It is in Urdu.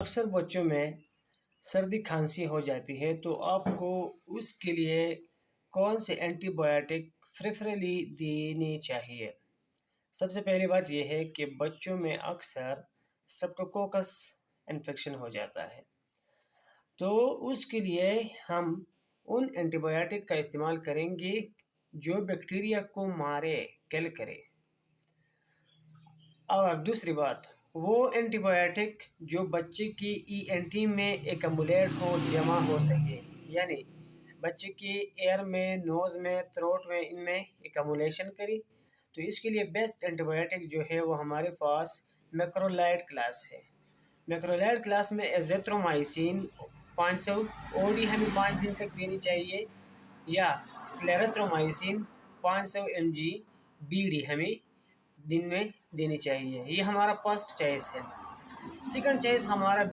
اکثر بچوں میں سردی کھانسی ہو جاتی ہے تو آپ کو اس کے لیے کون سے اینٹی بایوٹک پریفرلی دینی چاہیے؟ سب سے پہلی بات یہ ہے کہ بچوں میں اکثر سپٹوکوکس انفیکشن ہو جاتا ہے، تو اس کے لیے ہم ان اینٹی بایوٹک کا استعمال کریں گے جو بیکٹیریا کو مارے، کل کرے۔ اور دوسری بات، وہ اینٹی بایوٹک جو بچے کی ای این ٹی میں ایکمولیٹ ہو، جمع ہو سکے، یعنی بچے کی ایئر میں، نوز میں، تھروٹ میں، ان میں ایکمولیشن کری، تو اس کے لیے بیسٹ اینٹی بایوٹک جو ہے وہ ہمارے پاس میکرولائڈ کلاس ہے۔ میکرولائڈ کلاس میں ایزیترومائسین 500 او ڈی ہمیں 5 دن تک دینی چاہیے، یا کلیرترومائسین 500 ایم جی بی ڈی ہمیں دن میں دینی چاہیے۔ یہ ہمارا فرسٹ چوائس ہے۔ سیکنڈ چوائس ہمارا